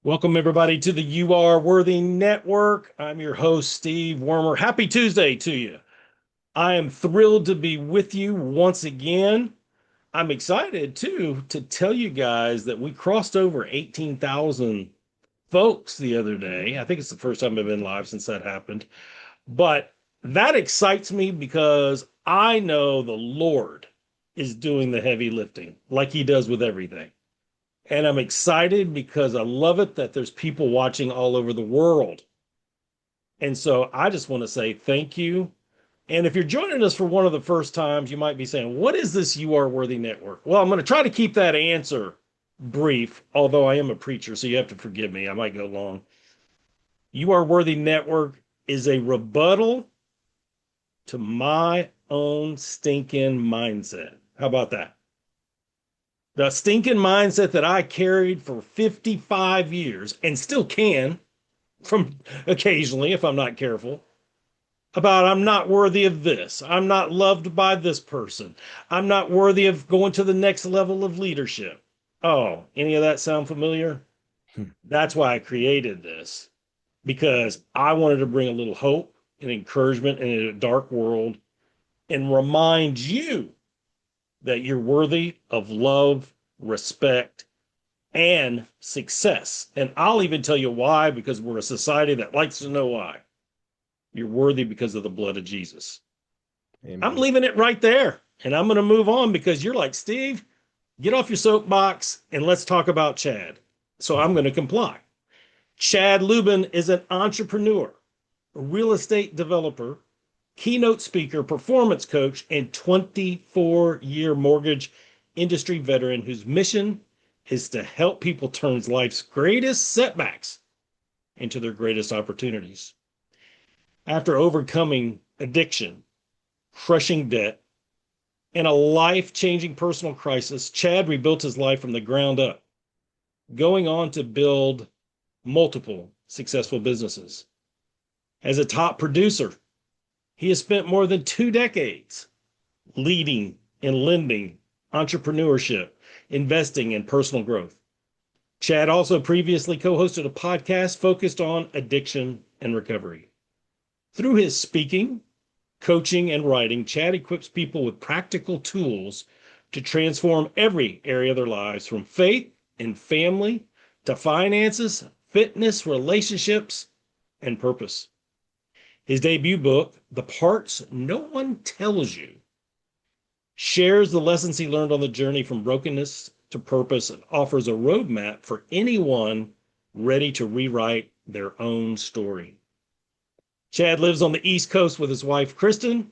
Welcome, everybody, to the You Are Worthy Network. I'm your host, Steve Wormer. Happy Tuesday to you. I am thrilled to be with you once again. I'm excited, too, to tell you guys that we crossed over 18,000 folks the other day. I think it's the first time I've been live since that happened. But that excites me because I know the Lord is doing the heavy lifting like he does with everything. And I'm excited because I love it that there's people watching all over the world. And so I just want to say thank you. And if you're joining us for one of the first times, you might be saying, what is this You Are Worthy Network? Well, I'm going to try to keep that answer brief, although I am a preacher, so you have to forgive me. I might go long. You Are Worthy Network is a rebuttal to my own stinking mindset. How about that? The stinking mindset that I carried for 55 years and still can from occasionally if I'm not careful about I'm not worthy of this. I'm not loved by this person. I'm not worthy of going to the next level of leadership. Oh, any of that sound familiar? Hmm. That's why I created this because I wanted to bring a little hope and encouragement in a dark world and remind you that you're worthy of love, respect, and success. And I'll even tell you why, because we're a society that likes to know why. You're worthy because of the blood of Jesus. I'm Amen. leaving it right there. And I'm going to move on because you're like, Steve, get off your soapbox and let's talk about Chad. So I'm going to comply. Chad Lubben is an entrepreneur, a real estate developer, keynote speaker, performance coach, and 24-year mortgage industry veteran whose mission is to help people turn life's greatest setbacks into their greatest opportunities. After overcoming addiction, crushing debt, and a life changing personal crisis, Chad rebuilt his life from the ground up, going on to build multiple successful businesses. As a top producer, he has spent more than 2 decades leading and lending, entrepreneurship, investing, and personal growth. Chad also previously co hosted a podcast focused on addiction and recovery. Through his speaking, coaching, and writing, Chad equips people with practical tools to transform every area of their lives from faith and family to finances, fitness, relationships, and purpose. His debut book, The Parts No One Tells You, shares the lessons he learned on the journey from brokenness to purpose and offers a roadmap for anyone ready to rewrite their own story. Chad lives on the East Coast with his wife, Kristen,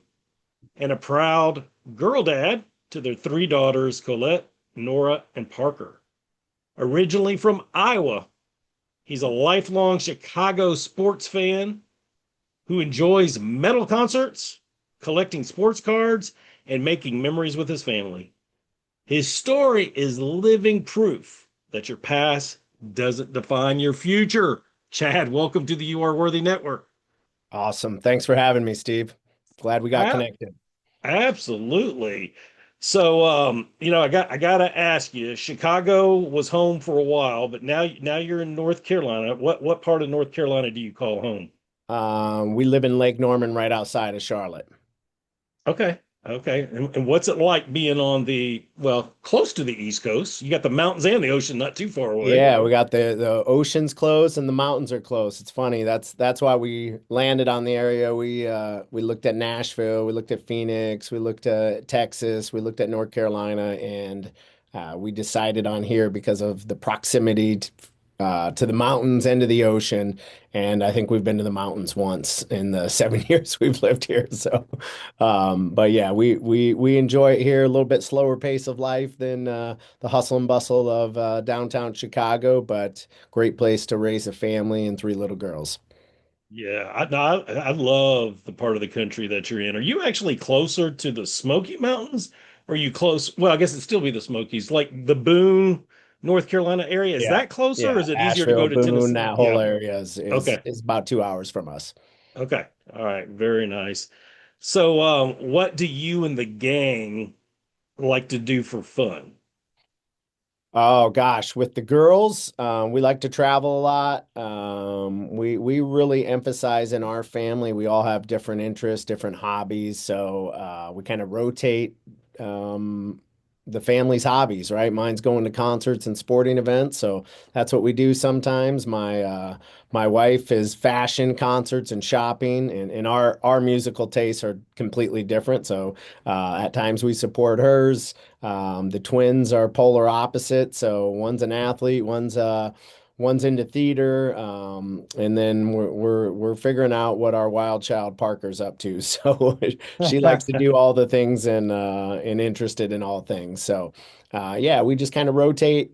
and a proud girl dad to their three daughters, Colette, Nora, and Parker. Originally from Iowa, he's a lifelong Chicago sports fan who enjoys metal concerts, collecting sports cards, and making memories with his family. His story is living proof that your past doesn't define your future. Chad, welcome to the You Are Worthy Network. Awesome. Thanks for having me, Steve. Glad we got A- connected. Absolutely. So, I gotta ask you. Chicago was home for a while, but now you're in North Carolina. What part of North Carolina do you call home? We live in Lake Norman right outside of Charlotte. Okay. Okay. And what's it like being on close to the East Coast? You got the mountains and the ocean not too far away. Yeah, we got the oceans closed and the mountains are close. It's funny. That's why we landed on the area. We looked at Nashville, we looked at Phoenix, we looked at Texas, we looked at North Carolina, and we decided on here because of the proximity to the mountains and to the ocean. And I think we've been to the mountains once in the 7 years we've lived here. So, but yeah, we enjoy it here. A little bit slower pace of life than the hustle and bustle of downtown Chicago, but great place to raise a family and three little girls. Yeah, I love the part of the country that you're in. Are you actually closer to the Smoky Mountains? Or are you close? Well, I guess it'd still be the Smokies, like the Boone, North Carolina area. Is Yeah. that closer, or Yeah, is it easier to Asheville, go to Boone, Tennessee? that whole Yeah. area is Okay. is about 2 hours from us. Okay. All right. Very nice. So, what do you and the gang like to do for fun? Oh gosh, with the girls, we like to travel a lot. We really emphasize in our family. We all have different interests, different hobbies, so we kind of rotate um, the family's hobbies. Right, mine's going to concerts and sporting events, so that's what we do sometimes. My wife is fashion, concerts, and shopping, and our musical tastes are completely different. So at times we support hers. The twins are polar opposites, so one's an athlete, one's into theater, and then we're figuring out what our wild child Parker's up to. So she likes to do all the things and interested in all things. So yeah, we just kind of rotate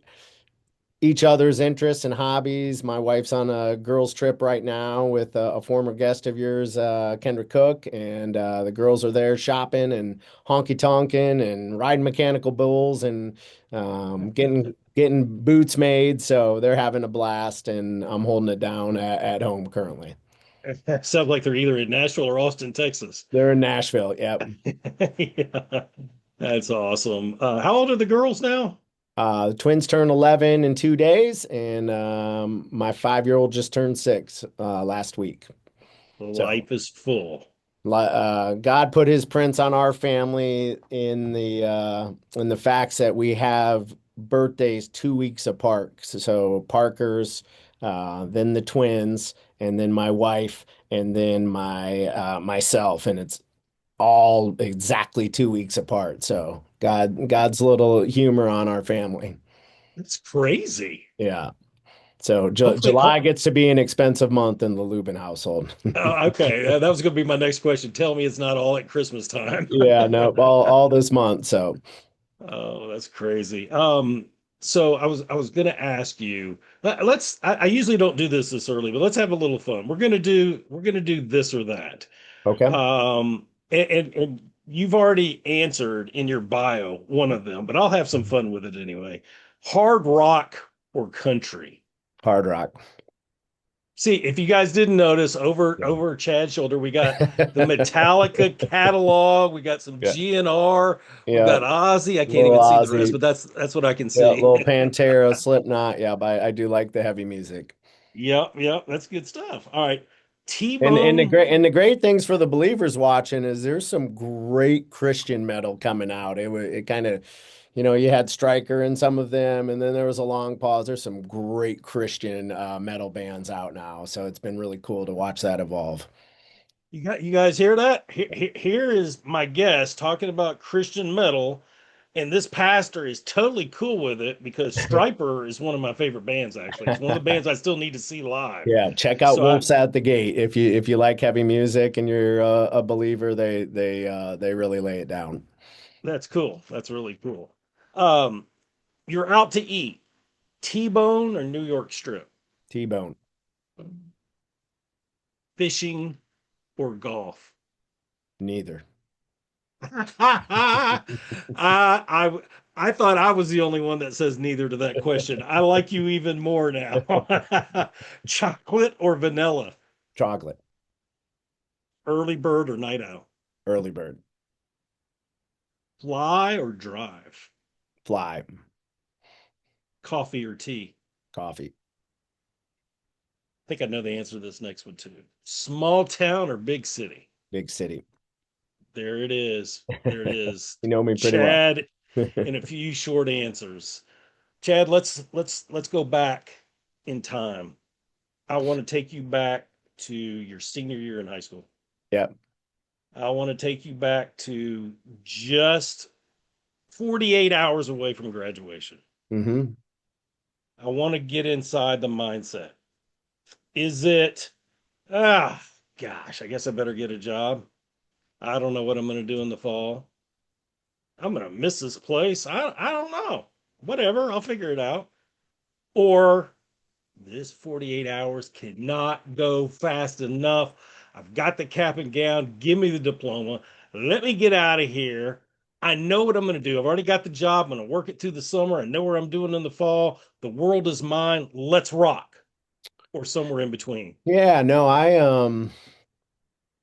each other's interests and hobbies. My wife's on a girls' trip right now with a former guest of yours, Kendra Cook, and the girls are there shopping and honky tonking and riding mechanical bulls and getting boots made. So they're having a blast, and I'm holding it down at home currently. Sounds like they're either in Nashville or Austin, Texas. They're in Nashville. Yep. Yeah, that's awesome. How old are the girls now? The twins turn 11 in 2 days, and my 5-year-old just turned 6 last week. So Life is full. God put his prints on our family in the facts that we have birthdays 2 weeks apart. So Parker's, then the twins, and then my wife, and then my myself, and it's all exactly 2 weeks apart. So God's little humor on our family. That's crazy. Yeah. So Hopefully, July gets to be an expensive month in the Lubin household. okay, that was going to be my next question. Tell me it's not all at Christmas time. Yeah, no, all this month. So Oh, that's crazy. So I was gonna ask you. I usually don't do this early, but let's have a little fun. We're gonna do this or that. okay. And you've already answered in your bio one of them, but I'll have some fun with it anyway. Hard rock or country? Hard rock. See, if you guys didn't notice, over Yeah. over Chad's shoulder, we got the Metallica catalog, we got some Yeah. GNR, we've Yeah. got Ozzy. I can't Little even see the rest, Ozzy. but that's what I can Yeah. see. Little Pantera, Slipknot. Yeah, but I do like the heavy music. Yep, yep, that's good stuff. All right. And the T-Bone. great things for the believers watching is there's some great Christian metal coming out. It kind of, you had Stryker in some of them, and then there was a long pause. There's some great Christian metal bands out now, so it's been really cool to watch that evolve. You guys hear that? Here is my guest talking about Christian metal, and this pastor is totally cool with it because Stryper is one of my favorite bands, actually. It's one of the bands I still need to see live. Yeah, check out So Wolves at the Gate if you like heavy music and you're a believer. They really lay it down. that's cool. That's really cool. Um, you're out to eat, T-bone or New York strip, T-bone, fishing or golf. neither. I I thought I was the only one that says neither to that question. I like you even more now. Chocolate or vanilla? Chocolate, Early bird or night owl? early bird, Fly or drive? fly, Coffee or tea? coffee, I think I know the answer to this next one too. Small town or big city? big city. There it is. There it is. You know me pretty well. Chad in a few short answers. Chad, let's go back in time. I want to take you back to your senior year in high school. Yep. I want to take you back to just 48 hours away from graduation. Hmm. I want to get inside the mindset. Is it, ah, gosh, I guess I better get a job. I don't know what I'm going to do in the fall. I'm going to miss this place. I don't know. Whatever, I'll figure it out. Or this 48 hours cannot go fast enough. I've got the cap and gown. Give me the diploma. Let me get out of here. I know what I'm going to do. I've already got the job. I'm going to work it through the summer. I know where I'm doing in the fall. The world is mine. Let's rock. Or somewhere in between. Yeah, no,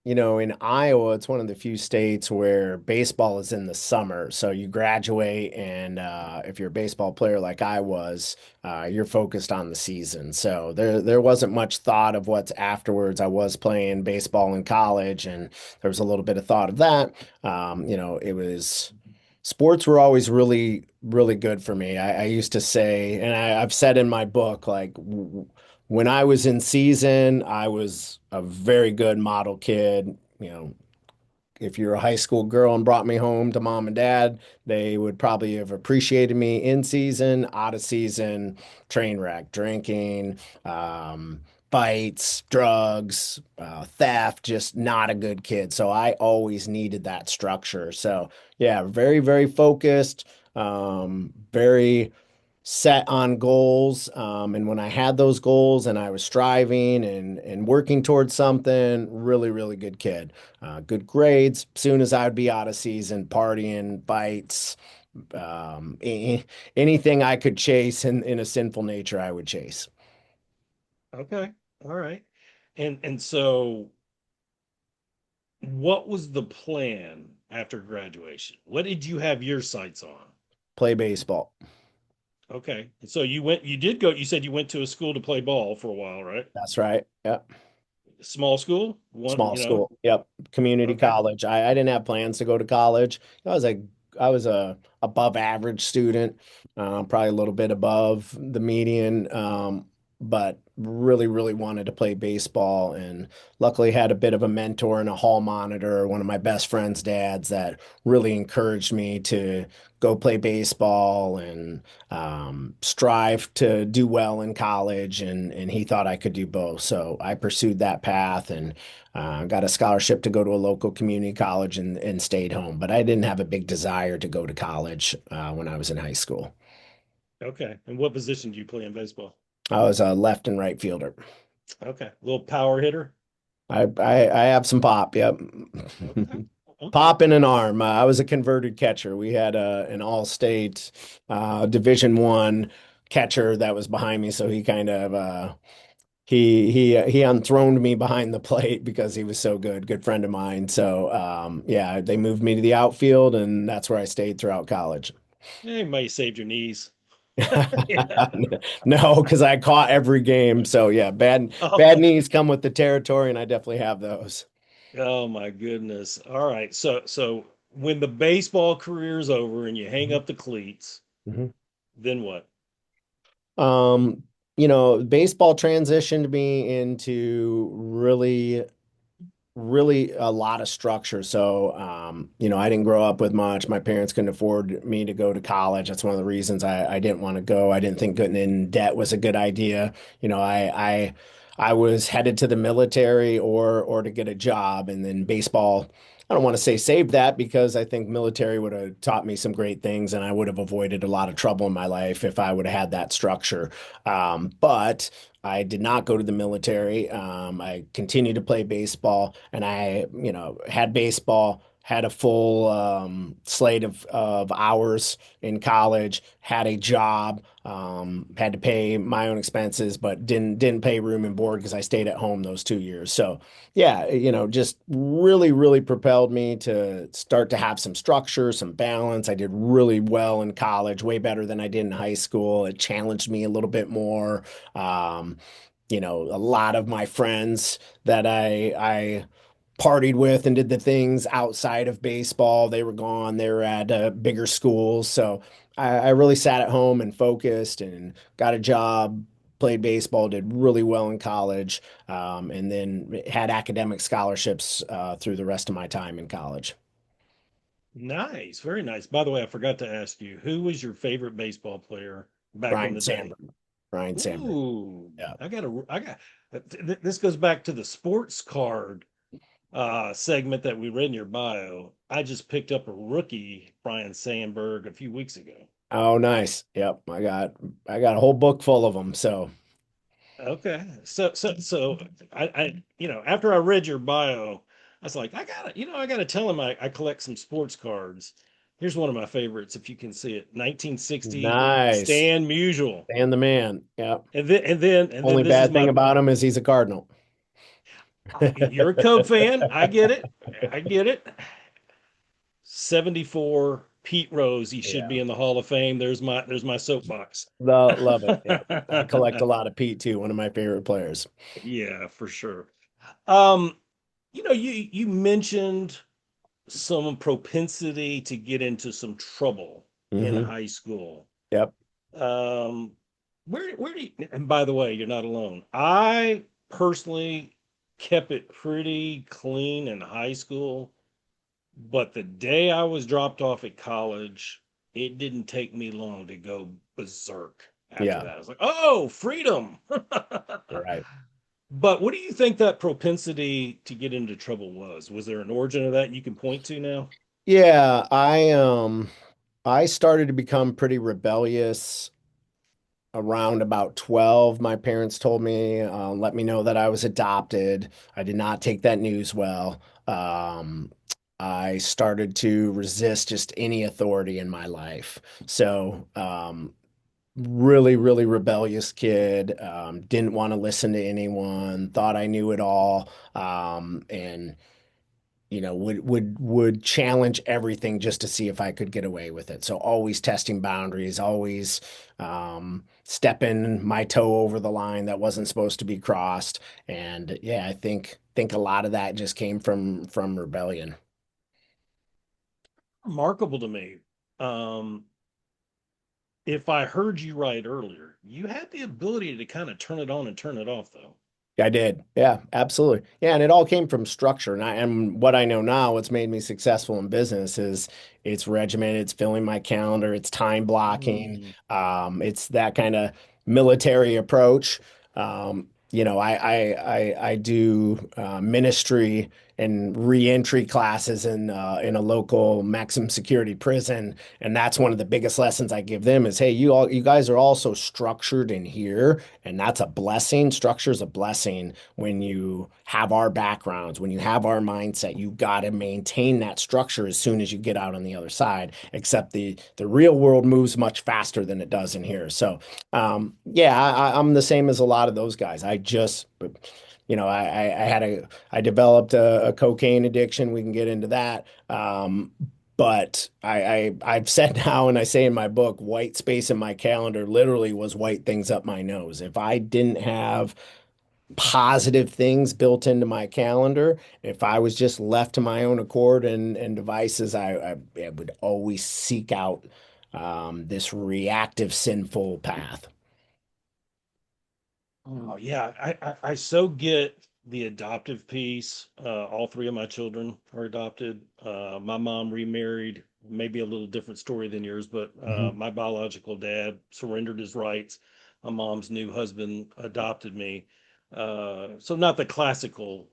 in Iowa, it's one of the few states where baseball is in the summer. So you graduate, and if you're a baseball player like I was, you're focused on the season. So there wasn't much thought of what's afterwards. I was playing baseball in college, and there was a little bit of thought of that. It was sports were always really, really good for me. I used to say, and I've said in my book, like when I was in season, I was a very good model kid. If you're a high school girl and brought me home to mom and dad, they would probably have appreciated me in season, out of season, train wreck, drinking, fights, drugs, theft, just not a good kid. So I always needed that structure. So yeah, very, very focused, very set on goals. And when I had those goals and I was striving and working towards something, really, really good kid. Good grades. Soon as I'd be out of season, partying, bites, anything I could chase in a sinful nature, I would chase. Okay. All right. And so what was the plan after graduation? What did you have your sights on? Play baseball. Okay. So you did go, you said you went to a school to play ball for a while, right? That's right. Yep. Small school? Small school. Yep. Community Okay. college. I didn't have plans to go to college. I was a above average student, probably a little bit above the median, but really, really wanted to play baseball. And luckily had a bit of a mentor and a hall monitor, one of my best friend's dads that really encouraged me to go play baseball and strive to do well in college. And he thought I could do both. So I pursued that path and got a scholarship to go to a local community college and stayed home. But I didn't have a big desire to go to college when I was in high school. Okay. And what position do you play in baseball? I was a left and right fielder. Okay. Little power hitter. I have some pop. Yep. Okay. Okay. Pop in an arm. I was a converted catcher. We had an all-state Division One catcher that was behind me, so he kind of he unthroned me behind the plate because he was so good, good friend of mine. So yeah, they moved me to the outfield, and that's where I stayed throughout college. Hey, might have saved your knees. Yeah. No, because I caught every game. So yeah, bad Oh, knees come with the territory, and I definitely have those. oh my goodness. All right. So when the baseball career is over and you hang Mhm. up the cleats, Mhm. then what? Um, Baseball transitioned me into really a lot of structure. So, I didn't grow up with much. My parents couldn't afford me to go to college. That's one of the reasons I didn't want to go. I didn't think getting in debt was a good idea. I was headed to the military or to get a job, and then baseball. I don't want to say saved that because I think military would have taught me some great things and I would have avoided a lot of trouble in my life if I would have had that structure. But I did not go to the military. I continued to play baseball, and I, had baseball, had a full slate of hours in college, had a job, had to pay my own expenses, but didn't pay room and board because I stayed at home those 2 years. So yeah, just really, really propelled me to start to have some structure, some balance. I did really well in college, way better than I did in high school. It challenged me a little bit more. Um, a lot of my friends that I partied with and did the things outside of baseball, they were gone. They were at bigger schools. So I really sat at home and focused and got a job, played baseball, did really well in college, and then had academic scholarships through the rest of my time in college. Nice. Very nice. By the way, I forgot to ask you, who was your favorite baseball player back in Ryan the day? Sandberg. Ryan Sandberg. Ooh, Yeah. this goes back to the sports card segment that we read in your bio. I just picked up a rookie, Brian Sandberg, a few weeks ago. Oh, nice. Yep. I got a whole book full of them. So Okay. So after I read your bio, I was like, I gotta tell him I collect some sports cards. Here's one of my favorites, if you can see it. 1960 nice. Stan Musial. And the man. Yep. And then Only this is bad thing my about him is he's a Cardinal. You're a Cub fan. I get it. I get it. 74 Pete Rose. He should Yeah. be in the Hall of Fame. There's my soapbox. Love it. Yeah. I collect a lot of Pete too, one of my favorite players. Yeah, for sure. Um, you mentioned some propensity to get into some trouble in Hmm. high school. Yep. Um, where do you, and by the way, you're not alone. I personally kept it pretty clean in high school, but the day I was dropped off at college, it didn't take me long to go berserk after Yeah. that. I was like, oh, freedom. Right. But what do you think that propensity to get into trouble was? Was there an origin of that you can point to now? Yeah, I started to become pretty rebellious around about 12. My parents told me, let me know that I was adopted. I did not take that news well. I started to resist just any authority in my life. So, really, really rebellious kid. Didn't want to listen to anyone, thought I knew it all. And would challenge everything just to see if I could get away with it. So always testing boundaries, always stepping my toe over the line that wasn't supposed to be crossed. And yeah, I think a lot of that just came from rebellion. Remarkable to me. Um, if I heard you right earlier, you had the ability to kind of turn it on and turn it off, though. I did. Yeah, absolutely. Yeah, and it all came from structure. And what I know now, what's made me successful in business is it's regimented, it's filling my calendar, it's time blocking, Mm. it's that kind of military approach. I do ministry and reentry classes in a local maximum security prison, and that's one of the biggest lessons I give them is, hey, you guys are all so structured in here, and that's a blessing. Structure is a blessing when you have our backgrounds, when you have our mindset. You got to maintain that structure as soon as you get out on the other side. Except the real world moves much faster than it does in here. So, yeah, I'm the same as a lot of those guys. I developed a cocaine addiction. We can get into that. But I've said now, and I say in my book, white space in my calendar literally was white things up my nose. If I didn't have positive things built into my calendar, if I was just left to my own accord and devices, I would always seek out this reactive, sinful path. Oh yeah, I so get the adoptive piece. All three of my children are adopted. My mom remarried, maybe a little different story than yours, but Mhm. my biological dad surrendered his rights. My mom's new husband adopted me. So not the classical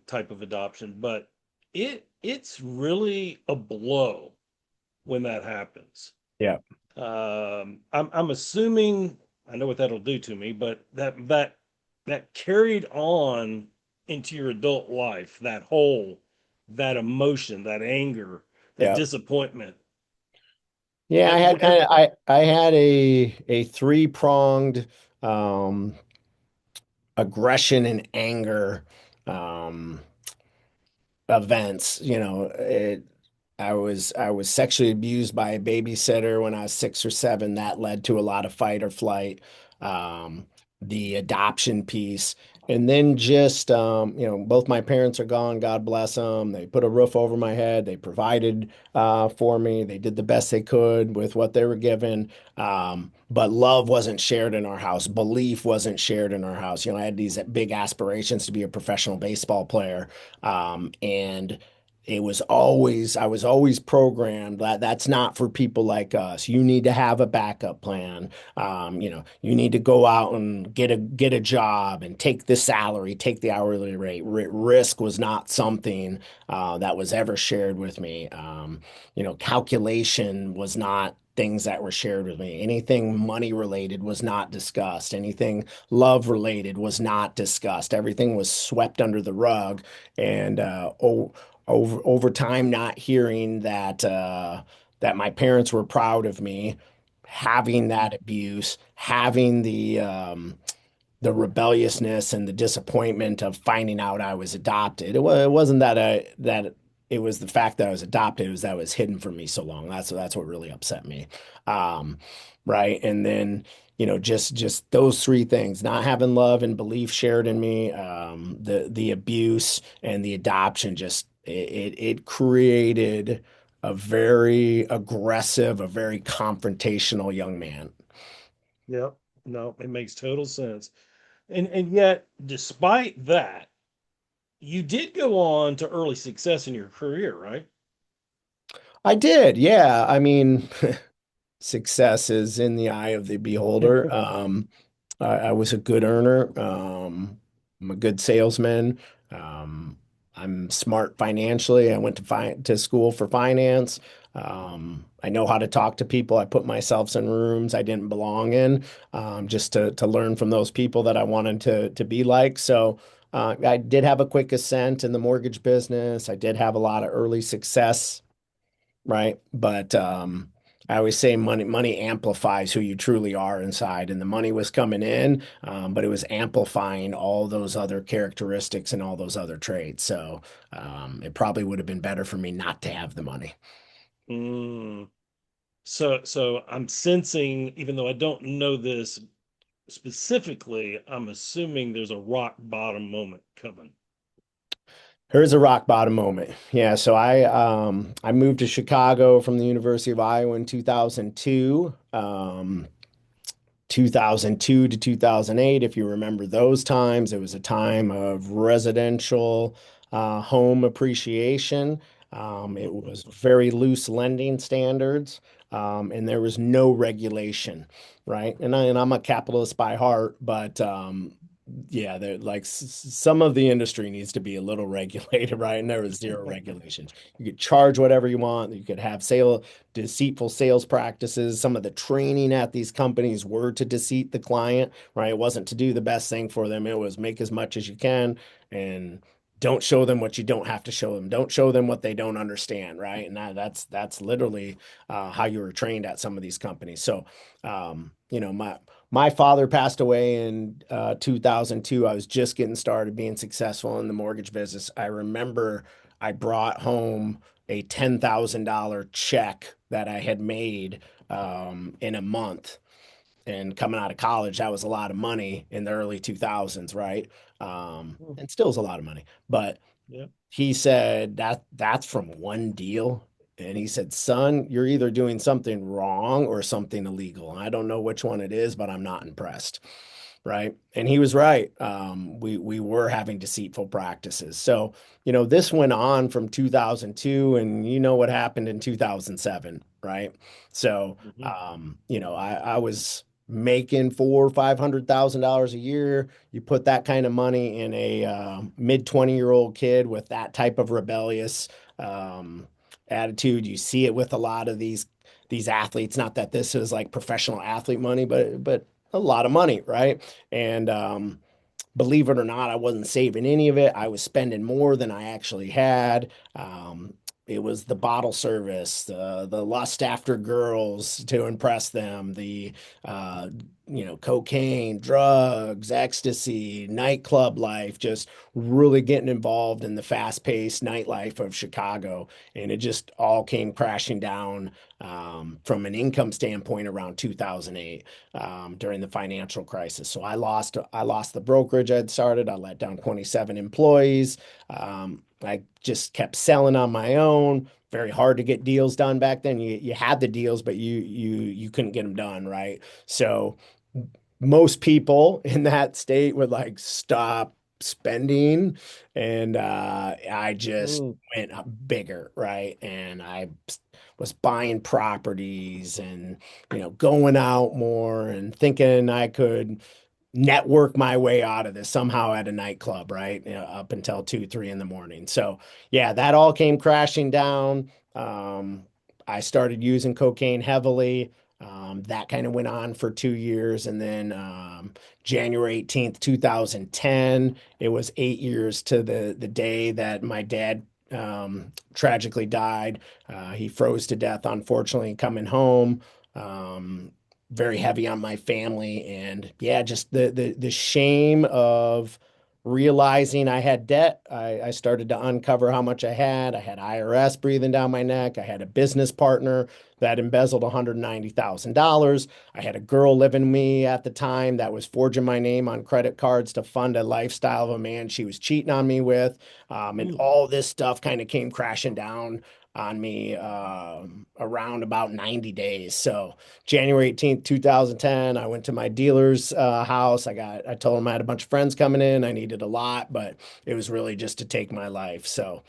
type of adoption, but it's really a blow when that happens. Yeah. I'm assuming I know what that'll do to me, but that carried on into your adult life, that hole, that emotion, that anger, that Yeah. disappointment. Yeah, I Ev- had ev- kind of I had a three-pronged um aggression and anger um events. I was sexually abused by a babysitter when I was 6 or 7. That led to a lot of fight or flight. Um, the adoption piece, and then just both my parents are gone. God bless them. They put a roof over my head. They provided for me. They did the best they could with what they were given. But love wasn't shared in our house. Belief wasn't shared in our house. I had these big aspirations to be a professional baseball player, and I was always programmed that that's not for people like us. You need to have a backup plan. You need to go out and get a job and take the salary, take the hourly rate. Risk was not something that was ever shared with me. Calculation was not things that were shared with me. Anything money related was not discussed. Anything love related was not discussed. Everything was swept under the rug. And over time, not hearing that my parents were proud of me, having that abuse, having the rebelliousness and the disappointment of finding out I was adopted. It wasn't that it was the fact that I was adopted, it was that it was hidden from me so long. That's what really upset me. Um, right. And then, just those three things, not having love and belief shared in me, the abuse and the adoption, just it created a very aggressive, a very confrontational young man. Yep. No, it makes total sense. And yet, despite that, you did go on to early success in your career, right? I did, yeah. I mean, success is in the eye of the beholder. I was a good earner. I'm a good salesman. Um, I'm smart financially. I went to school for finance. I know how to talk to people. I put myself in rooms I didn't belong in, just to learn from those people that I wanted to be like. So I did have a quick ascent in the mortgage business. I did have a lot of early success, right? But I always say money amplifies who you truly are inside, and the money was coming in, but it was amplifying all those other characteristics and all those other traits. So it probably would have been better for me not to have the money. Mm. So I'm sensing, even though I don't know this specifically, I'm assuming there's a rock bottom moment coming. Here's a rock bottom moment. Yeah, so I moved to Chicago from the University of Iowa in 2002. 2002 to 2008, if you remember those times, it was a time of residential home appreciation. It Mhm. was very loose lending standards, and there was no regulation, right? And I'm a capitalist by heart, but yeah, like some of the industry needs to be a little regulated, right? And there was zero regulations. You could charge whatever you want. You could have deceitful sales practices. Some of the training at these companies were to deceive the client, right? It wasn't to do the best thing for them. It was make as much as you can and don't show them what you don't have to show them. Don't show them what they don't understand, right? And that's literally how you were trained at some of these companies. So, my father passed away in 2002. I was just getting started being successful in the mortgage business. I remember I brought home a $10,000 check that I had made in a month. And coming out of college, that was a lot of money in the early 2000s, right? Mm. And still is a lot of money. But Yep. he said that's from one deal. And he said, son, you're either doing something wrong or something illegal. And I don't know which one it is, but I'm not impressed. Right. And he was right. We were having deceitful practices. So, this went on from 2002, and you know what happened in 2007, right? So, Mhm. I was making four or $500,000 a year. You put that kind of money in a mid-20-year-old kid with that type of rebellious um, attitude. You see it with a lot of these athletes. Not that this is like professional athlete money, but a lot of money, right? And believe it or not, I wasn't saving any of it. I was spending more than I actually had. It was the bottle service, the lust after girls to impress them, the uh, cocaine, drugs, ecstasy, nightclub life, just really getting involved in the fast-paced nightlife of Chicago, and it just all came crashing down from an income standpoint around 2008 during the financial crisis. So I lost the brokerage I'd started. I let down 27 employees. I just kept selling on my own. Very hard to get deals done back then. You had the deals, but you couldn't get them done, right? So most people in that state would like stop spending, and I just Mm. went up bigger, right? And I was buying properties and going out more and thinking I could network my way out of this somehow at a nightclub, right? Up until 2, 3 in the morning. So yeah, that all came crashing down. I started using cocaine heavily. That kind of went on for 2 years. And then January 18th, 2010, it was 8 years to the day that my dad tragically died. He froze to death, unfortunately, coming home. Um, very heavy on my family. And yeah, just the shame of realizing I had debt. I started to uncover how much I had. I had IRS breathing down my neck. I had a business partner that embezzled $190,000. I had a girl living with me at the time that was forging my name on credit cards to fund a lifestyle of a man she was cheating on me with. And Ooh. all this stuff kind of came crashing down on me around about 90 days. So January 18th, 2010, I went to my dealer's house. I told him I had a bunch of friends coming in. I needed a lot, but it was really just to take my life. So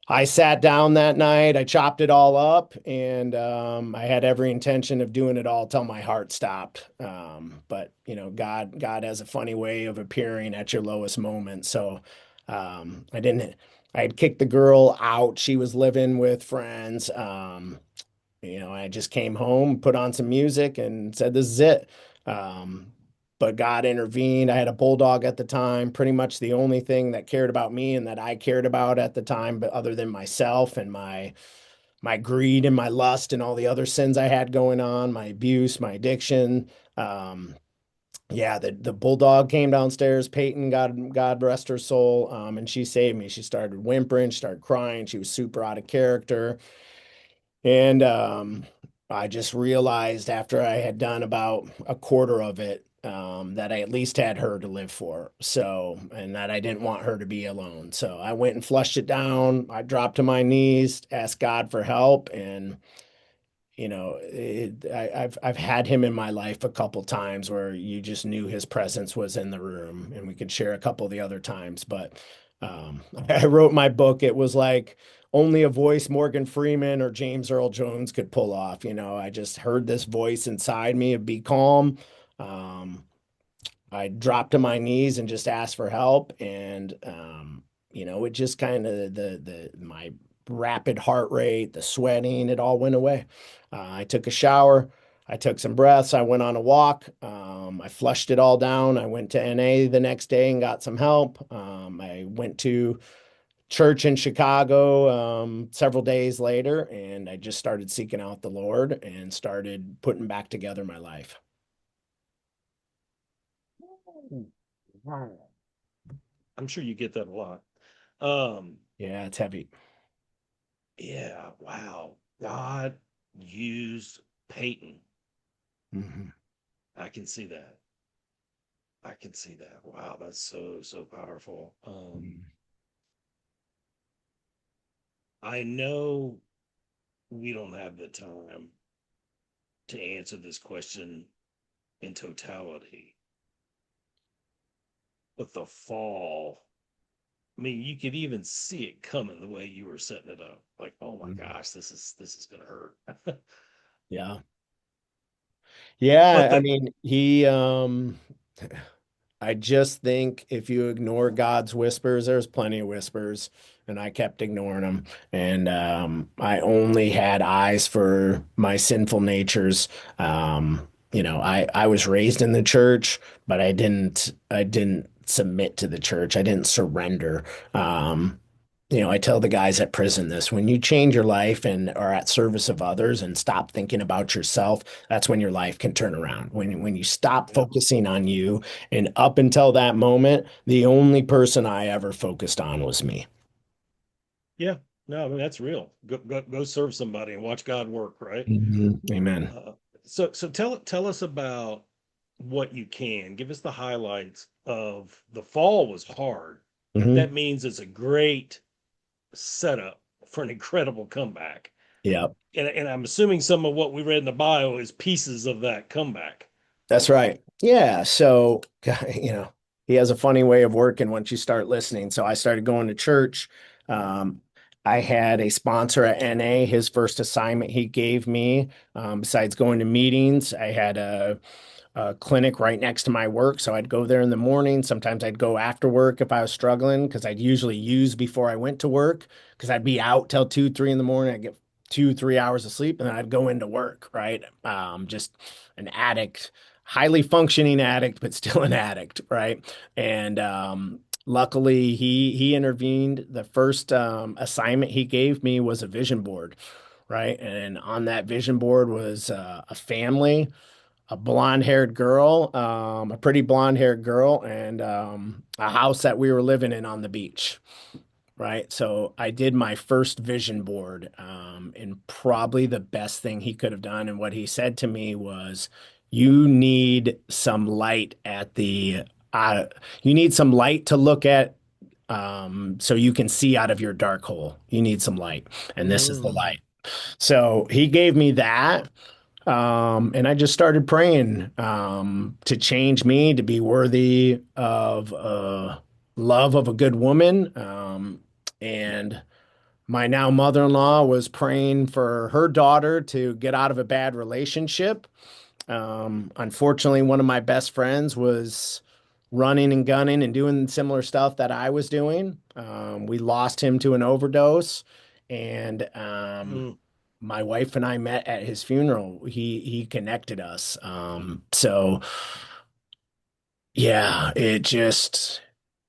I sat down that night, I chopped it all up, and I had every intention of doing it all till my heart stopped. But God has a funny way of appearing at your lowest moment. So I didn't. I had kicked the girl out. She was living with friends. I just came home, put on some music, and said, "This is it." Um, but God intervened. I had a bulldog at the time, pretty much the only thing that cared about me and that I cared about at the time, but other than myself and my greed and my lust and all the other sins I had going on, my abuse, my addiction. Um, yeah, the bulldog came downstairs. Peyton, God rest her soul, and she saved me. She started whimpering, she started crying. She was super out of character. And I just realized after I had done about a quarter of it, that I at least had her to live for. So, and that I didn't want her to be alone. So I went and flushed it down. I dropped to my knees, asked God for help, and I've had him in my life a couple times where you just knew his presence was in the room, and we could share a couple of the other times. But I wrote my book. It was like only a voice Morgan Freeman or James Earl Jones could pull off. I just heard this voice inside me of be calm. Um, I dropped to my knees and just asked for help. And, it just kind of my rapid heart rate, the sweating, it all went away. I took a shower. I took some breaths. I went on a walk. I flushed it all down. I went to NA the next day and got some help. I went to church in Chicago several days later, and I just started seeking out the Lord and started putting back together my life. Wow. I'm sure you get that a lot. Um, Yeah, it's heavy. yeah, wow. God used Peyton. Mhm. I can see that. I can see that. Wow, that's so, so powerful. Mhm. I know we don't have the time to answer this question in totality, but the fall, I mean, you could even see it coming the way you were setting it up. Like, oh my Mhm. gosh, this is gonna hurt. Yeah. But Yeah, I the mean, I just think if you ignore God's whispers, there's plenty of whispers, and I kept ignoring them. And I only had eyes for my sinful natures. I was raised in the church, but I didn't submit to the church. I didn't surrender. Um, I tell the guys at prison this, when you change your life and are at service of others and stop thinking about yourself, that's when your life can turn around. When you stop yeah, focusing on you, and up until that moment, the only person I ever focused on was me. yeah, no, I mean that's real. Go serve somebody and watch God work, right? Amen. Uh, so tell us about what you can. Give us the highlights of the fall was hard. Hmm. That means it's a great setup for an incredible comeback. Yeah. And I'm assuming some of what we read in the bio is pieces of that comeback. That's right. Yeah. So, he has a funny way of working once you start listening. So I started going to church. I had a sponsor at NA. His first assignment he gave me, besides going to meetings, I had a clinic right next to my work. So I'd go there in the morning. Sometimes I'd go after work if I was struggling because I'd usually use before I went to work because I'd be out till 2, 3 in the morning. I'd get 2, 3 hours of sleep and then I'd go into work, right? Just an addict, highly functioning addict, but still an addict, right? And luckily he intervened. The first assignment he gave me was a vision board, right? And on that vision board was a family, a blonde-haired girl, a pretty blonde-haired girl, and a house that we were living in on the beach. Right. So I did my first vision board, and probably the best thing he could have done. And what he said to me was, you need some light at the, uh, you need some light to look at, so you can see out of your dark hole. You need some light. And this is the Mm. light. So he gave me that. And I just started praying, to change me, to be worthy of love of a good woman. And my now mother-in-law was praying for her daughter to get out of a bad relationship. Unfortunately, one of my best friends was running and gunning and doing similar stuff that I was doing. We lost him to an overdose, and Mm. my wife and I met at his funeral. He connected us. So yeah, it just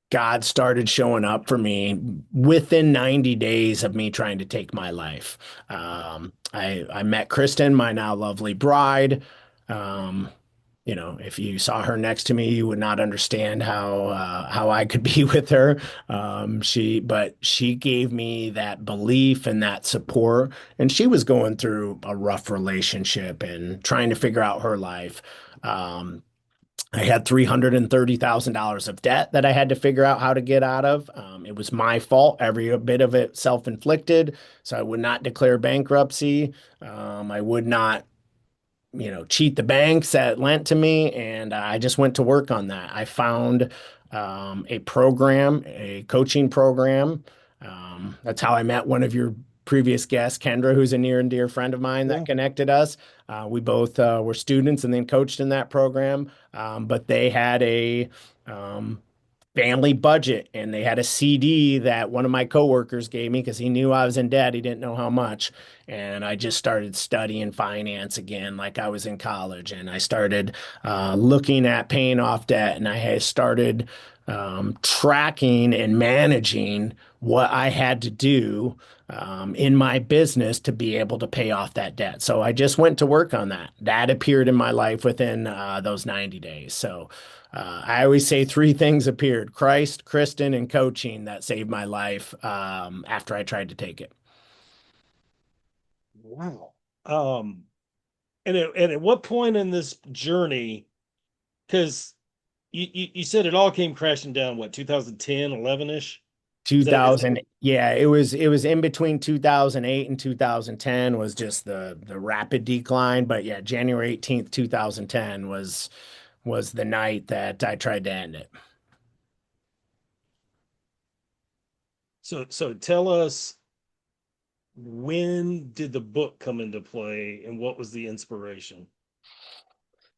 God started showing up for me within 90 days of me trying to take my life. I met Kristen, my now lovely bride. Um, if you saw her next to me, you would not understand how I could be with her. But she gave me that belief and that support, and she was going through a rough relationship and trying to figure out her life. Um, I had $330,000 of debt that I had to figure out how to get out of. It was my fault, every bit of it self-inflicted. So I would not declare bankruptcy. I would not, cheat the banks that lent to me. And I just went to work on that. I found a program, a coaching program. That's how I met one of your previous guests, Kendra, who's a near and dear friend of mine that Yeah. connected us. We both were students and then coached in that program. But they had a um, family budget, and they had a CD that one of my coworkers gave me because he knew I was in debt. He didn't know how much. And I just started studying finance again, like I was in college. And I started looking at paying off debt, and I had started tracking and managing what I had to do in my business to be able to pay off that debt. So I just went to work on that. That appeared in my life within those 90 days. So I always say three things appeared: Christ, Kristen, and coaching that saved my life after I tried to take it. Wow. Um, and at what point in this journey, because you said it all came crashing down, what, 2010, 11-ish? Is that 2000, yeah, it was in between 2008 and 2010 was just the rapid decline. But yeah, January 18th, 2010 was the night that I tried to end it. so tell us, when did the book come into play and what was the inspiration?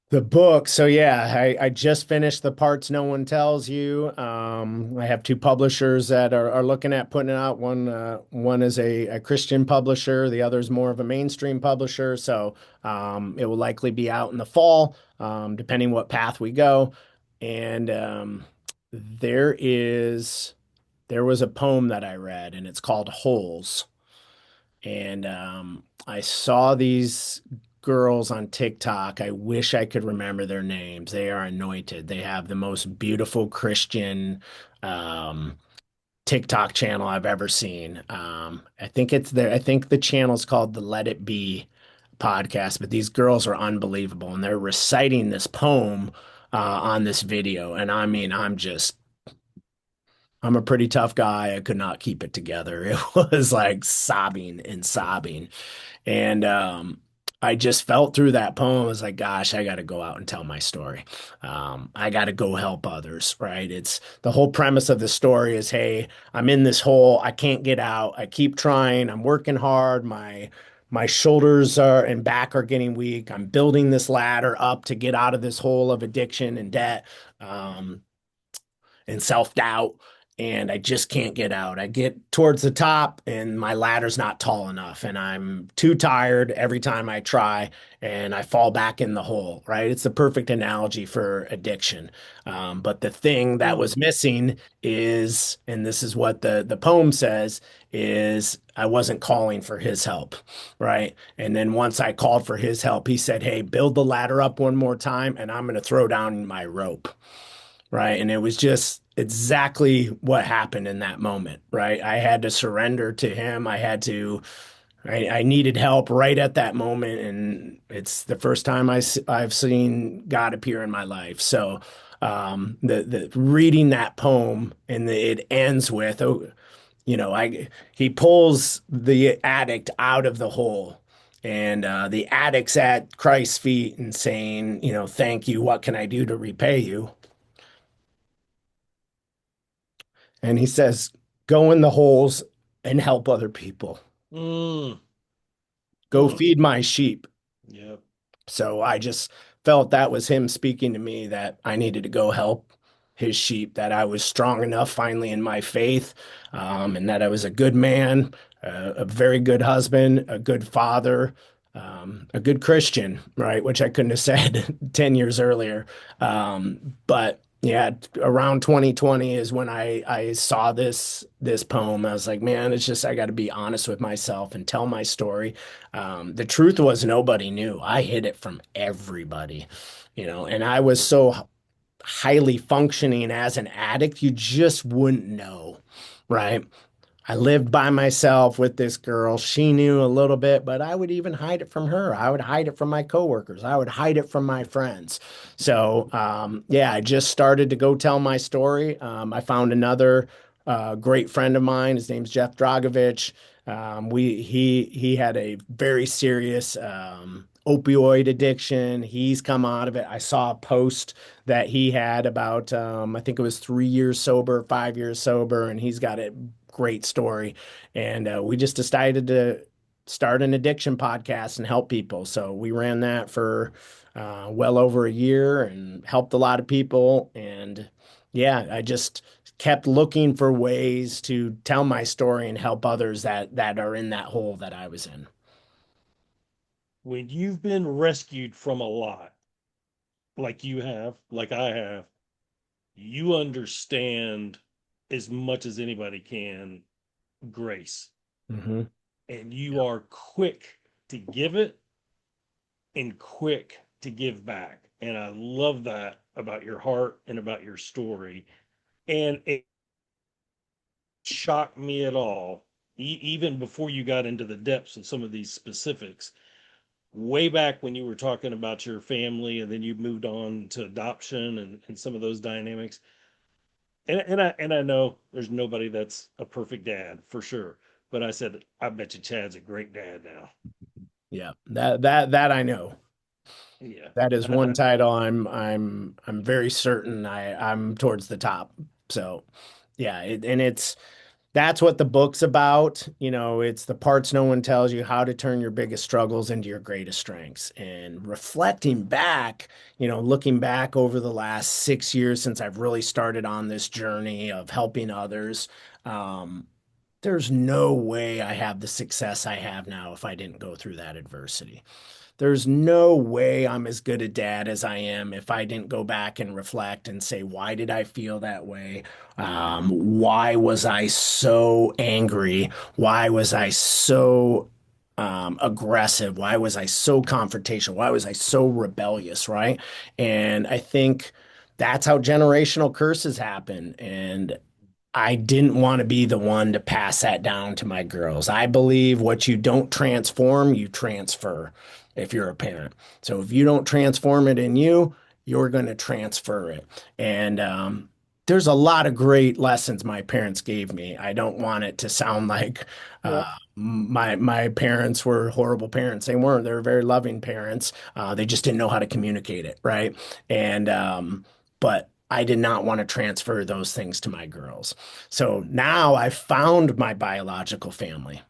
The book. So yeah, I just finished The Parts No One Tells You. I have two publishers that are looking at putting it out. One is a Christian publisher, the other is more of a mainstream publisher. So it will likely be out in the fall, depending what path we go. And there is there was a poem that I read, and it's called Holes. And I saw these girls on TikTok. I wish I could remember their names. They are anointed. They have the most beautiful Christian um, TikTok channel I've ever seen. I think the channel's called the Let It Be podcast, but these girls are unbelievable, and they're reciting this poem on this video. And I mean, I'm a pretty tough guy. I could not keep it together. It was like sobbing and sobbing. And I just felt through that poem. I was like, gosh, I got to go out and tell my story. I got to go help others, right? It's the whole premise of the story is, hey, I'm in this hole. I can't get out. I keep trying. I'm working hard. My shoulders are and back are getting weak. I'm building this ladder up to get out of this hole of addiction and debt. And self-doubt, and I just can't get out. I get towards the top and my ladder's not tall enough, and I'm too tired every time I try, and I fall back in the hole, right? It's the perfect analogy for addiction. But the thing that Mm. was missing is, and this is what the poem says, is I wasn't calling for his help, right? And then once I called for his help, he said, "Hey, build the ladder up one more time, and I'm going to throw down my rope." Right. And it was just exactly what happened in that moment, right? I had to surrender to him. I needed help right at that moment. And it's the first time I've seen God appear in my life. So, the reading that poem it ends with, oh, he pulls the addict out of the hole. And the addict's at Christ's feet and saying, "Thank you. What can I do to repay you?" And he says, "Go in the holes and help other people. Mm, Go mm, feed my sheep." yep. So I just felt that was him speaking to me that I needed to go help his sheep, that I was strong enough finally in my faith, and that I was a good man, a very good husband, a good father, a good Christian, right? Which I couldn't have said 10 years earlier. But yeah, around 2020 is when I saw this poem. I was like, man, it's just I got to be honest with myself and tell my story. The truth was nobody knew. I hid it from everybody, and I was so highly functioning as an addict, you just wouldn't know, right? I lived by myself with this girl. She knew a little bit, but I would even hide it from her. I would hide it from my coworkers. I would hide it from my friends. So, yeah, I just started to go tell my story. I found another great friend of mine. His name's Jeff Dragovich. He had a very serious opioid addiction. He's come out of it. I saw a post that he had about I think it was 3 years sober, 5 years sober, and he's got a great story. And we just decided to start an addiction podcast and help people. So we ran that for well over a year and helped a lot of people. And yeah, I just kept looking for ways to tell my story and help others that are in that hole that I was in. When you've been rescued from a lot, like you have, like I have, you understand as much as anybody can grace, Hmm. and you are quick to give it and quick to give back. And I love that about your heart and about your story. And it shocked me at all, even before you got into the depths of some of these specifics, way back when you were talking about your family and then you moved on to adoption and some of those dynamics. And I know there's nobody that's a perfect dad for sure. But I said, I bet you Chad's a great dad now. Yeah, that I know. Yeah. That is one title I'm very certain I'm towards the top. So yeah, and it's that's what the book's about. It's the parts no one tells you, how to turn your biggest struggles into your greatest strengths. And reflecting back, looking back over the last 6 years since I've really started on this journey of helping others, um, there's no way I have the success I have now if I didn't go through that adversity. There's no way I'm as good a dad as I am if I didn't go back and reflect and say, why did I feel that way? Why was I so angry? Why was I so aggressive? Why was I so confrontational? Why was I so rebellious? Right. And I think that's how generational curses happen. And I didn't want to be the one to pass that down to my girls. I believe what you don't transform, you transfer if you're a parent. So if you don't transform it in you, you're going to transfer it. And there's a lot of great lessons my parents gave me. I don't want it to sound like Yeah. my parents were horrible parents. They weren't. They were very loving parents. They just didn't know how to communicate it, right? And but I did not want to transfer those things to my girls. So now I found my biological family.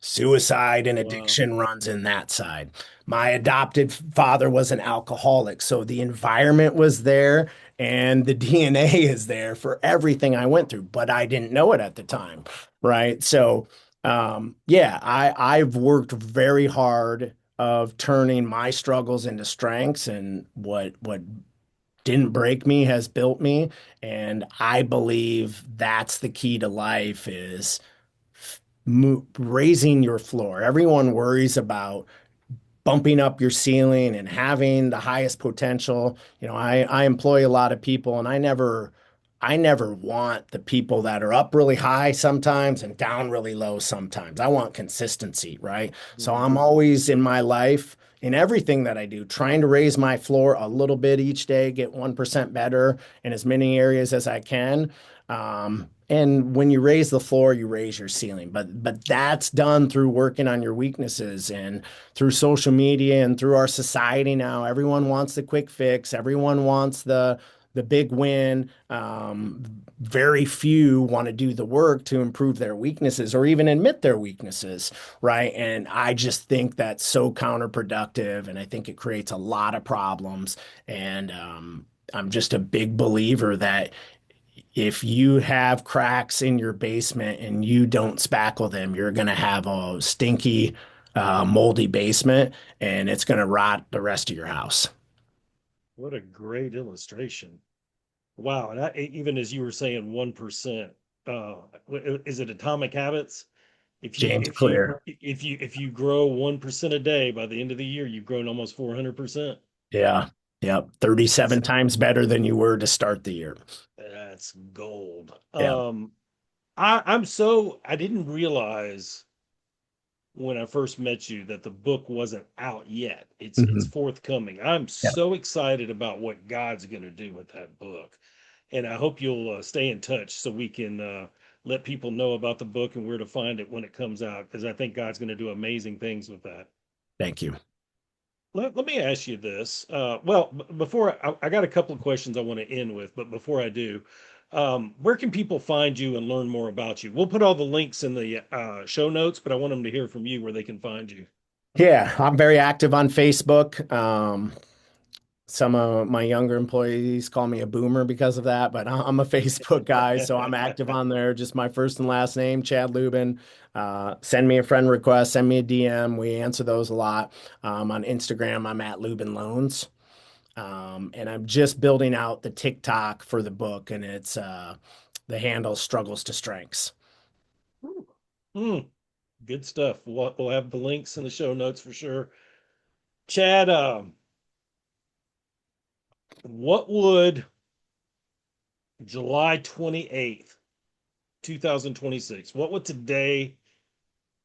Suicide and Wow. addiction runs in that side. My adopted father was an alcoholic, so the environment was there and the DNA is there for everything I went through, but I didn't know it at the time, right? So, yeah, I've worked very hard of turning my struggles into strengths, and what didn't break me has built me. And I believe that's the key to life is raising your floor. Everyone worries about bumping up your ceiling and having the highest potential. I employ a lot of people and I never want the people that are up really high sometimes and down really low sometimes. I want consistency, right? So I'm Mhm. always in my life, in everything that I do, trying to raise my floor a little bit each day, get 1% better in as many areas as I can. And when you raise the floor, you raise your ceiling. But that's done through working on your weaknesses and through social media and through our society now. Everyone wants the quick fix. Everyone wants the big win. Very few want to do the work to improve their weaknesses or even admit their weaknesses, right? And I just think that's so counterproductive, and I think it creates a lot of problems. And I'm just a big believer that if you have cracks in your basement and you don't spackle them, you're going to have a stinky, moldy basement, and it's going to rot the rest of your house. What a great illustration. Wow. And even as you were saying, 1%, is it Atomic Habits? If you, James if you, Clear. if you grow 1% a day, by the end of the year, you've grown almost 400%. Yeah. Yep. 37 That's, times better than you were to start the year. that's gold. Yeah. I didn't realize when I first met you that the book wasn't out yet. It's Mhm. forthcoming. I'm Yeah. so excited about what God's going to do with that book, and I hope you'll stay in touch so we can let people know about the book and where to find it when it comes out. Because I think God's going to do amazing things with that. Thank you. Let me ask you this. Well, before I got a couple of questions I want to end with, but before I do, where can people find you and learn more about you? We'll put all the links in the show notes, but I want them to hear from you where they can find you. Yeah, I'm very active on Facebook. Some of my younger employees call me a boomer because of that, but I'm a Facebook guy, so I'm active on there. Just my first and last name, Chad Lubben. Send me a friend request, send me a DM. We answer those a lot. On Instagram, I'm at Lubben Loans. And I'm just building out the TikTok for the book, and it's the handle Struggles to Strengths. Mm, good stuff. We'll have the links in the show notes for sure. Chad, what would July 28th, 2026, what would today's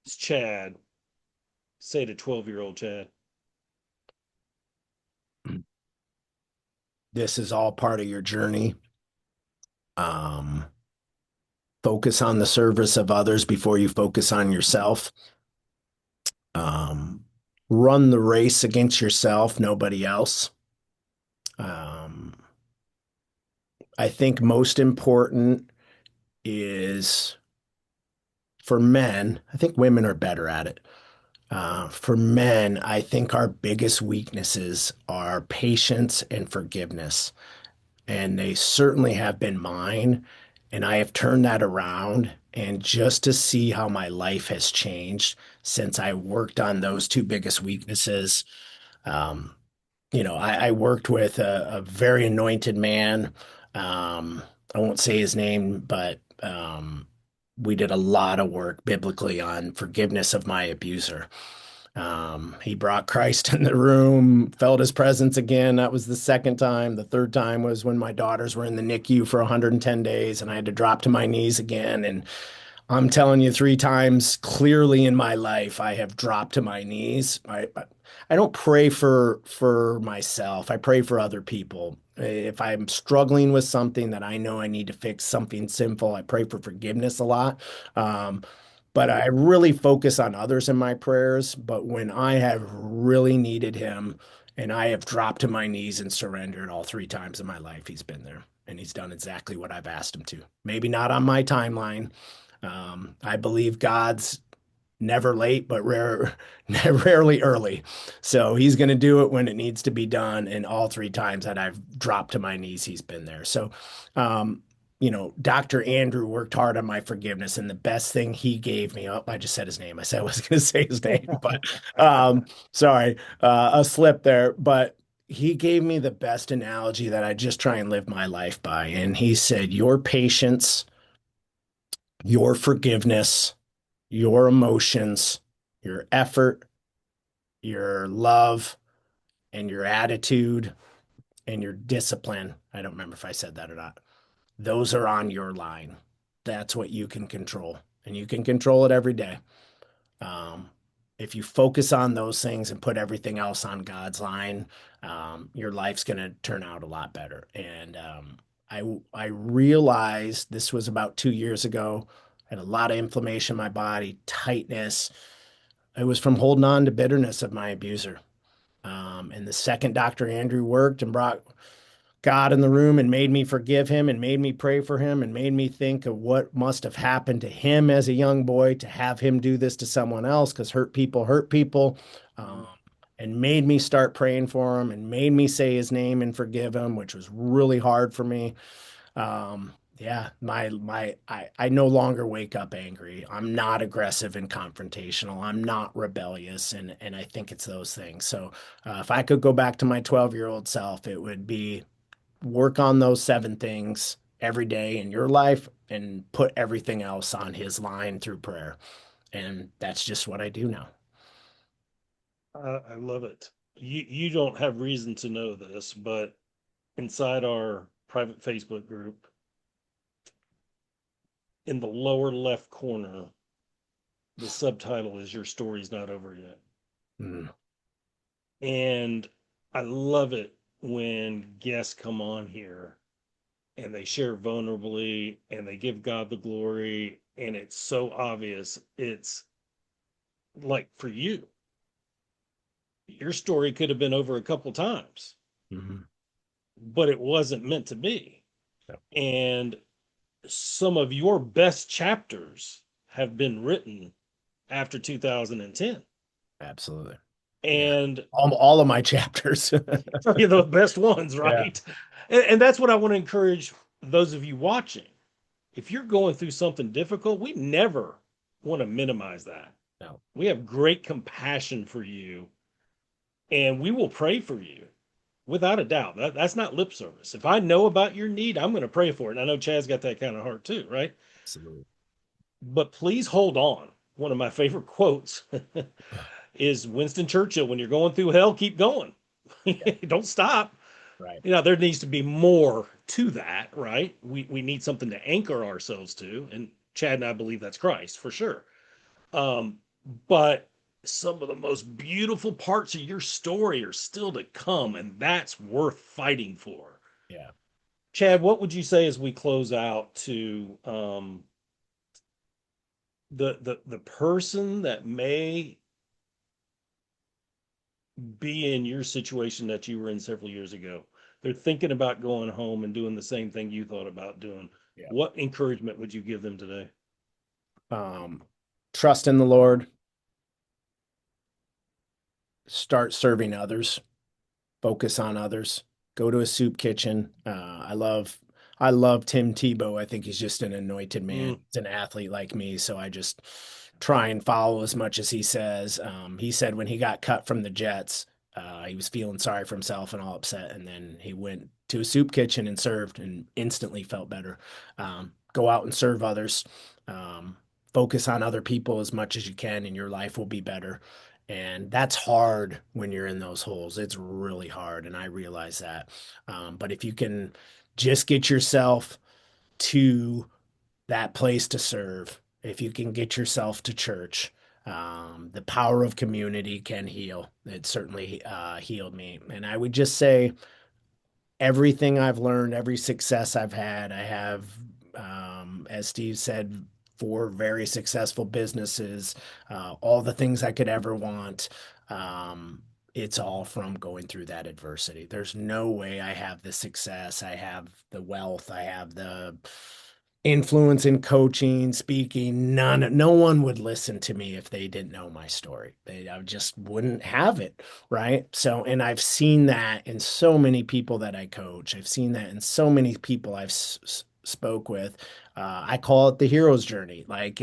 Chad say to 12-year-old Chad? This is all part of your journey. Um, Focus on the service of others before you focus on yourself. Um, Run the race against yourself, nobody else. Um, I think most important is for men, I think women are better at it. For men, I think our biggest weaknesses are patience and forgiveness. And they certainly have been mine. And I have turned that around. And just to see how my life has changed since I worked on those two biggest weaknesses. Um, I worked with a very anointed man. I won't say his name, but we did a lot of work biblically on forgiveness of my abuser. He brought Christ in the room, felt his presence again. That was the second time. The third time was when my daughters were in the NICU for 110 days, and I had to drop to my knees again. And I'm telling you, three times clearly in my life, I have dropped to my knees. I don't pray for myself. I pray for other people. If I'm struggling with something that I know I need to fix, something sinful, I pray for forgiveness a lot. Um, but I really focus on others in my prayers. But when I have really needed him and I have dropped to my knees and surrendered all three times in my life, he's been there and he's done exactly what I've asked him to. Maybe not on my timeline. I believe God's never late, but rarely early. So he's going to do it when it needs to be done. And all three times that I've dropped to my knees, he's been there. So, Dr. Andrew worked hard on my forgiveness, and the best thing he gave me, oh, I just said his name. I said I was going to say his name, but sorry, a slip there. But he gave me the best analogy that I just try and live my life by. And he said, your patience, your forgiveness, your emotions, your effort, your love, and your attitude and your discipline. I don't remember if I said that or not. Those are on your line. That's what you can control, and you can control it every day. Um, if you focus on those things and put everything else on God's line, your life's going to turn out a lot better. And I realized this was about 2 years ago. I had a lot of inflammation in my body, tightness. It was from holding on to bitterness of my abuser. And the second Dr. Andrew worked and brought God in the room and made me forgive him and made me pray for him and made me think of what must have happened to him as a young boy to have him do this to someone else, because hurt people, um, Mhm. and made me start praying for him and made me say his name and forgive him, which was really hard for me. Yeah, I no longer wake up angry. I'm not aggressive and confrontational. I'm not rebellious, and I think it's those things. So if I could go back to my 12-year-old self, it would be work on those 7 things every day in your life and put everything else on his line through prayer. And that's just what I do now. I love it. You don't have reason to know this, but inside our private Facebook group, in the lower left corner, the subtitle is "Your Story's Not Over Yet." Mm, And I love it when guests come on here and they share vulnerably and they give God the glory. And it's so obvious. It's like for you, your story could have been over a couple times, mhm. but it wasn't meant to be. Yep, And some of your best chapters have been written after 2010. absolutely. Yeah. And All of my chapters. you know, the best ones, Yeah. right? And that's what I want to encourage those of you watching. If you're going through something difficult, we never want to minimize that. No, We have great compassion for you and we will pray for you without a doubt. That's not lip service. If I know about your need, I'm going to pray for it. And I know Chad's got that kind of heart too, right? absolutely. But please hold on. One of my favorite quotes is Winston Churchill: when you're going through hell, keep going. Yeah. Don't stop. Right. You know, there needs to be more to that, right? We need something to anchor ourselves to. And Chad and I believe that's Christ for sure. Um, but some of the most beautiful parts of your story are still to come, and that's worth fighting for. Yeah. Chad, what would you say as we close out to the person that may be in your situation that you were in several years ago? They're thinking about going home and doing the same thing you thought about doing. Yeah. What encouragement would you give them today? Um, Trust in the Lord, start serving others, focus on others, go to a soup kitchen. I love Tim Tebow. I think he's just an anointed man. Mm, He's an athlete like me, so I just try and follow as much as he says. He said when he got cut from the Jets, he was feeling sorry for himself and all upset, and then he went to a soup kitchen and served, and instantly felt better. Go out and serve others. Um, Focus on other people as much as you can, and your life will be better. And that's hard when you're in those holes. It's really hard. And I realize that. But if you can just get yourself to that place to serve, if you can get yourself to church, the power of community can heal. It certainly healed me. And I would just say, everything I've learned, every success I've had, I have, as Steve said, 4 very successful businesses, all the things I could ever want. It's all from going through that adversity. There's no way I have the success, I have the wealth, I have the influence in coaching, speaking. No one would listen to me if they didn't know my story. I just wouldn't have it, right? So, and I've seen that in so many people that I coach. I've seen that in so many people I've spoke with. I call it the hero's journey. Like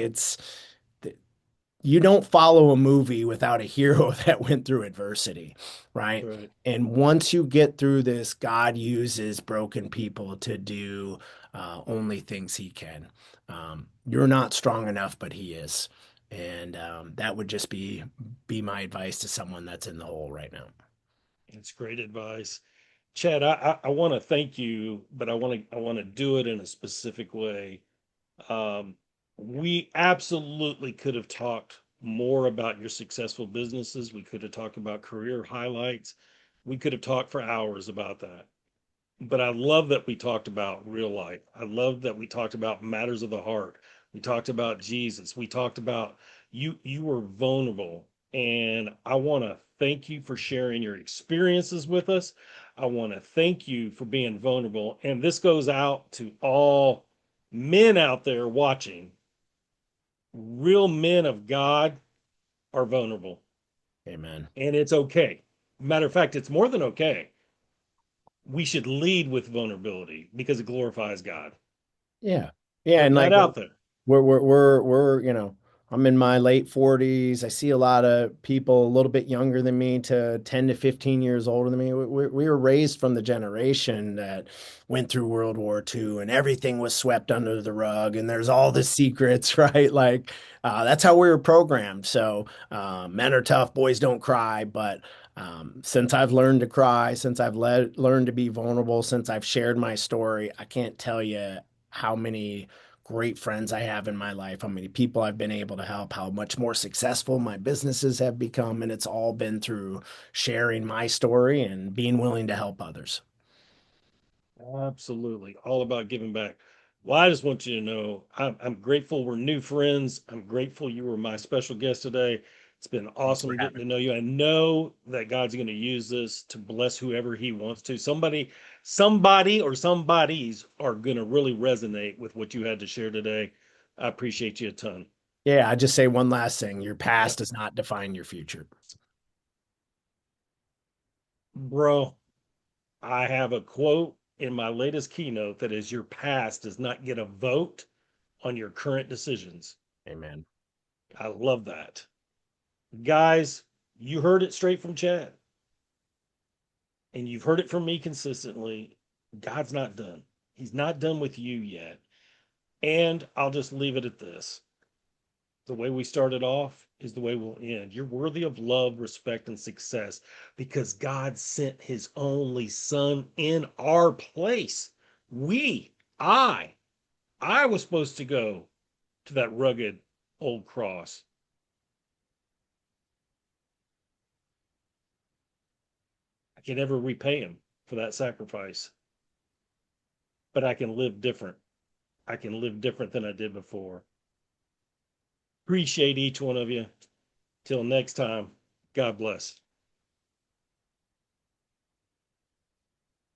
you don't follow a movie without a hero that went through adversity, right? right. And once you get through this, God uses broken people to do only things He can. You're not strong enough, but He is. And that would just be my advice to someone that's in the hole right now. It's great advice. Chad, I want to thank you, but I want to do it in a specific way. Um, we absolutely could have talked more about your successful businesses. We could have talked about career highlights. We could have talked for hours about that. But I love that we talked about real life. I love that we talked about matters of the heart. We talked about Jesus. We talked about you were vulnerable. And I want to thank you for sharing your experiences with us. I want to thank you for being vulnerable. And this goes out to all men out there watching. Real men of God are vulnerable, Amen. and it's okay. Matter of fact, it's more than okay. We should lead with vulnerability because it glorifies God. Yeah. Yeah. And Putting that like out there. we're I'm in my late 40s. I see a lot of people a little bit younger than me to 10 to 15 years older than me. We were raised from the generation that went through World War II and everything was swept under the rug and there's all the secrets, right? Like that's how we were programmed. So men are tough, boys don't cry. But since I've learned to cry, since I've learned to be vulnerable, since I've shared my story, I can't tell you how many great friends I have in my life, how many people I've been able to help, how much more successful my businesses have become. And it's all been through sharing my story and being willing to help others. Absolutely. All about giving back. Well, I just want you to know I'm grateful we're new friends. I'm grateful you were my special guest today. It's been Thanks for awesome getting having to me. know you. I know that God's going to use this to bless whoever he wants to. Somebody or somebodies are going to really resonate with what you had to share today. I appreciate you a ton. Yeah, I just say one last thing. Your past Yep. does not define your future. Bro, I have a quote in my latest keynote that is your past does not get a vote on your current decisions. Amen. I love that. Guys, you heard it straight from Chad, and you've heard it from me consistently. God's not done. He's not done with you yet. And I'll just leave it at this: the way we started off is the way we'll end. You're worthy of love, respect, and success because God sent his only son in our place. We, I, I was supposed to go to that rugged old cross. I can never repay him for that sacrifice, but I can live different. I can live different than I did before. Appreciate each one of you. Till next time, God bless.